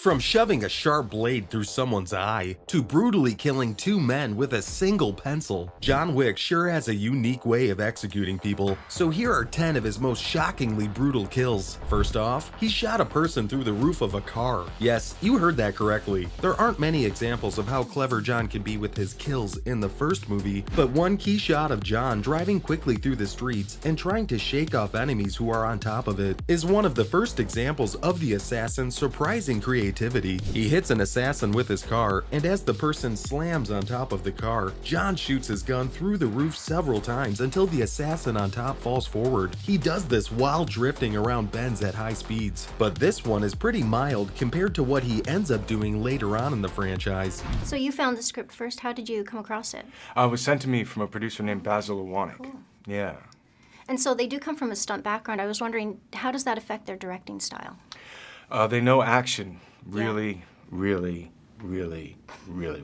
From shoving a sharp blade through someone's eye, to brutally killing two men with a single pencil, John Wick sure has a unique way of executing people, so here are 10 of his most shockingly brutal kills. First off, he shot a person through the roof of a car. Yes, you heard that correctly. There aren't many examples of how clever John can be with his kills in the first movie, but one key shot of John driving quickly through the streets and trying to shake off enemies who are on top of it is one of the first examples of the assassin's surprising creativity. He hits an assassin with his car, and as the person slams on top of the car, John shoots his gun through the roof several times until the assassin on top falls forward. He does this while drifting around bends at high speeds, but this one is pretty mild compared to what he ends up doing later on in the franchise. So you found the script first. How did you come across it? It was sent to me from a producer named Basil Iwanek. Cool. Yeah. And so they do come from a stunt background. I was wondering, how does that affect their directing style? They know action really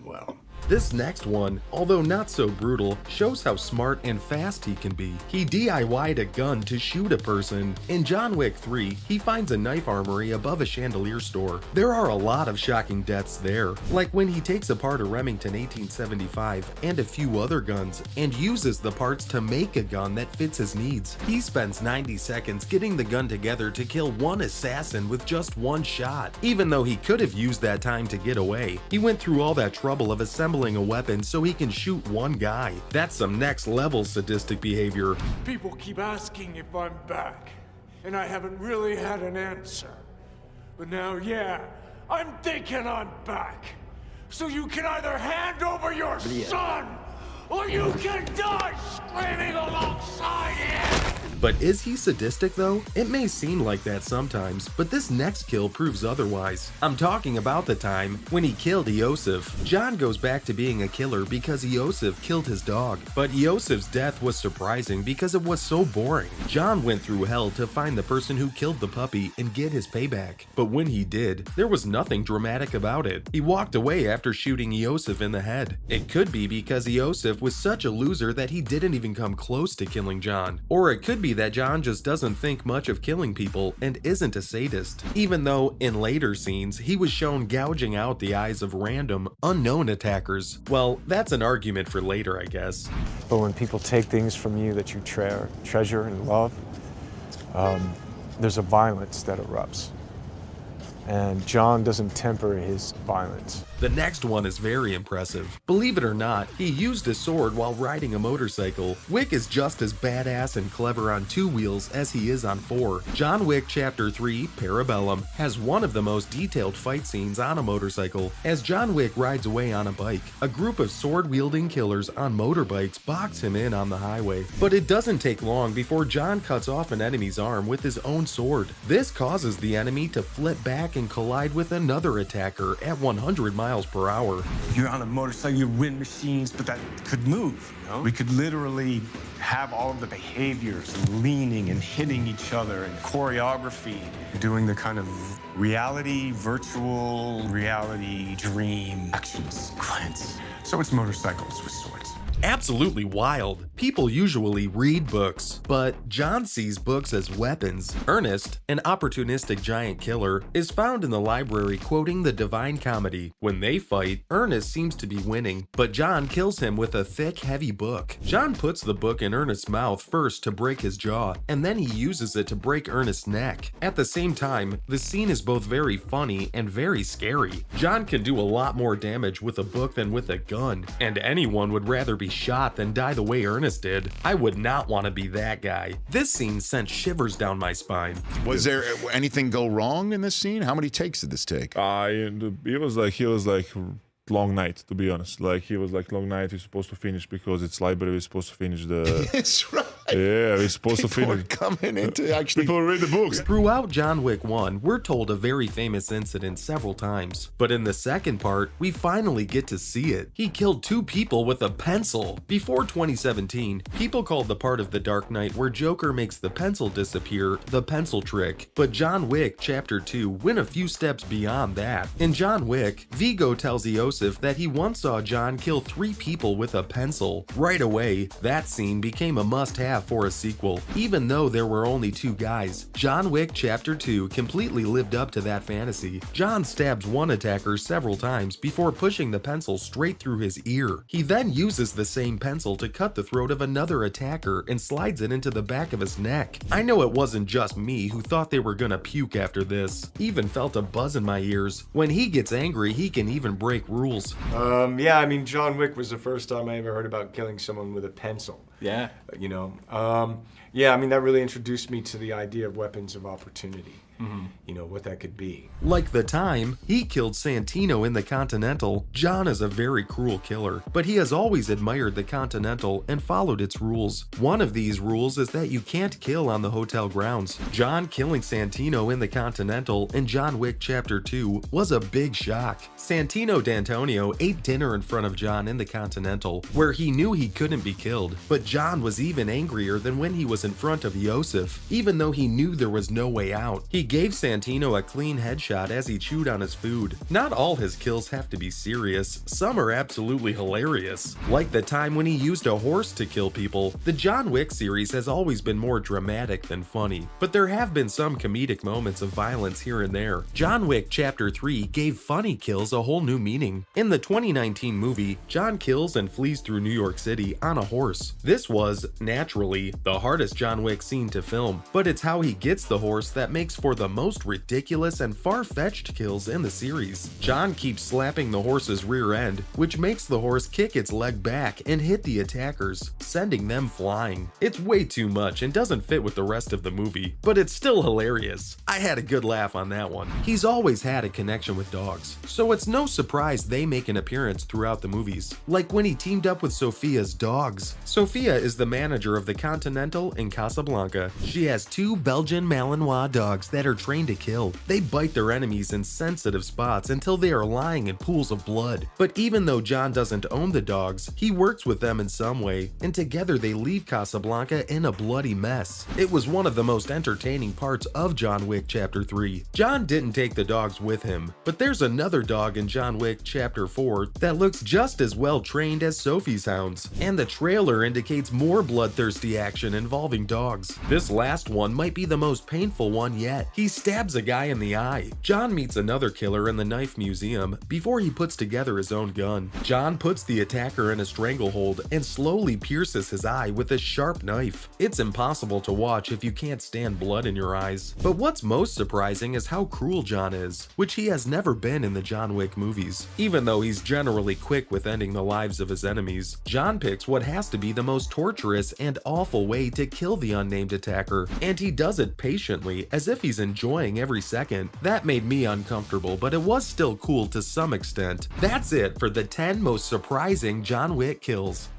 well. This next one, although not so brutal, shows how smart and fast he can be. He DIY'd a gun to shoot a person. In John Wick 3, he finds a knife armory above a chandelier store. There are a lot of shocking deaths there, like when he takes apart a Remington 1875 and a few other guns, and uses the parts to make a gun that fits his needs. He spends 90 seconds getting the gun together to kill one assassin with just one shot. Even though he could have used that time to get away, he went through all that trouble of assembling a weapon so he can shoot one guy. That's some next level sadistic behavior. People keep asking if I'm back, and I haven't really had an answer. But now, yeah, I'm thinking I'm back. So you can either hand over your son, or you can die screaming alongside him! But is he sadistic though? It may seem like that sometimes, but this next kill proves otherwise. I'm talking about the time when he killed Iosif. John goes back to being a killer because Iosif killed his dog, but Iosif's death was surprising because it was so boring. John went through hell to find the person who killed the puppy and get his payback, but when he did, there was nothing dramatic about it. He walked away after shooting Iosif in the head. It could be because Iosif was such a loser that he didn't even come close to killing John, or it could be that John just doesn't think much of killing people and isn't a sadist, even though in later scenes he was shown gouging out the eyes of random, unknown attackers. Well, that's an argument for later, I guess. But when people take things from you that you treasure and love, there's a violence that erupts. And John doesn't temper his violence. The next one is very impressive. Believe it or not, he used a sword while riding a motorcycle. Wick is just as badass and clever on 2 wheels as he is on 4. John Wick Chapter 3, Parabellum, has one of the most detailed fight scenes on a motorcycle. As John Wick rides away on a bike, a group of sword-wielding killers on motorbikes box him in on the highway. But it doesn't take long before John cuts off an enemy's arm with his own sword. This causes the enemy to flip back and collide with another attacker at 100 miles per hour. You're on a motorcycle, you're wind machines, but that could move, you know? We could literally have all of the behaviors, leaning and hitting each other, and choreography. Doing the kind of virtual reality dream action sequence. So it's motorcycles with swords. Absolutely wild. People usually read books, but John sees books as weapons. Ernest, an opportunistic giant killer, is found in the library quoting the Divine Comedy. When they fight, Ernest seems to be winning, but John kills him with a thick, heavy book. John puts the book in Ernest's mouth first to break his jaw, and then he uses it to break Ernest's neck. At the same time, the scene is both very funny and very scary. John can do a lot more damage with a book than with a gun, and anyone would rather be shot than die the way Ernest did. I would not want to be that guy. This scene sent shivers down my spine. Was there anything go wrong in this scene? How many takes did this take? He was like long night, to be honest. Like he was like long night. We're supposed to finish because it's library. We're supposed to finish the. That's right. Yeah, we're supposed to finish. People are coming in to actually. People read the books. Throughout John Wick 1, we're told a very famous incident several times, but in the second part, we finally get to see it. He killed 2 people with a pencil. Before 2017, people called the part of The Dark Knight where Joker makes the pencil disappear the pencil trick, but John Wick Chapter 2 went a few steps beyond that. In John Wick, Vigo tells Iosif that he once saw John kill 3 people with a pencil. Right away, that scene became a must-have have for a sequel. Even though there were only 2 guys, John Wick Chapter 2 completely lived up to that fantasy. John stabs one attacker several times before pushing the pencil straight through his ear. He then uses the same pencil to cut the throat of another attacker and slides it into the back of his neck. I know it wasn't just me who thought they were gonna puke after this. Even felt a buzz in my ears. When he gets angry, he can even break rules. Yeah, I mean, John Wick was the first time I ever heard about killing someone with a pencil. Yeah. You know, yeah, I mean, that really introduced me to the idea of weapons of opportunity. You know, what that could be. Like the time he killed Santino in the Continental, John is a very cruel killer, but he has always admired the Continental and followed its rules. One of these rules is that you can't kill on the hotel grounds. John killing Santino in the Continental in John Wick Chapter 2 was a big shock. Santino D'Antonio ate dinner in front of John in the Continental, where he knew he couldn't be killed, but John was even angrier than when he was in front of Yosef, even though he knew there was no way out. He gave Santino a clean headshot as he chewed on his food. Not all his kills have to be serious, some are absolutely hilarious. Like the time when he used a horse to kill people. The John Wick series has always been more dramatic than funny, but there have been some comedic moments of violence here and there. John Wick Chapter 3 gave funny kills a whole new meaning. In the 2019 movie, John kills and flees through New York City on a horse. This was, naturally, the hardest John Wick scene to film, but it's how he gets the horse that makes for the most ridiculous and far-fetched kills in the series. John keeps slapping the horse's rear end, which makes the horse kick its leg back and hit the attackers, sending them flying. It's way too much and doesn't fit with the rest of the movie, but it's still hilarious. I had a good laugh on that one. He's always had a connection with dogs, so it's no surprise they make an appearance throughout the movies, like when he teamed up with Sophia's dogs. Sophia is the manager of the Continental in Casablanca. She has 2 Belgian Malinois dogs that are trained to kill. They bite their enemies in sensitive spots until they are lying in pools of blood. But even though John doesn't own the dogs, he works with them in some way, and together they leave Casablanca in a bloody mess. It was one of the most entertaining parts of John Wick Chapter 3. John didn't take the dogs with him, but there's another dog in John Wick Chapter 4 that looks just as well trained as Sophie's hounds, and the trailer indicates more bloodthirsty action involving dogs. This last one might be the most painful one yet. He stabs a guy in the eye. John meets another killer in the knife museum before he puts together his own gun. John puts the attacker in a stranglehold and slowly pierces his eye with a sharp knife. It's impossible to watch if you can't stand blood in your eyes. But what's most surprising is how cruel John is, which he has never been in the John Wick movies. Even though he's generally quick with ending the lives of his enemies, John picks what has to be the most torturous and awful way to kill the unnamed attacker, and he does it patiently, as if he's enjoying every second. That made me uncomfortable, but it was still cool to some extent. That's it for the 10 most surprising John Wick kills.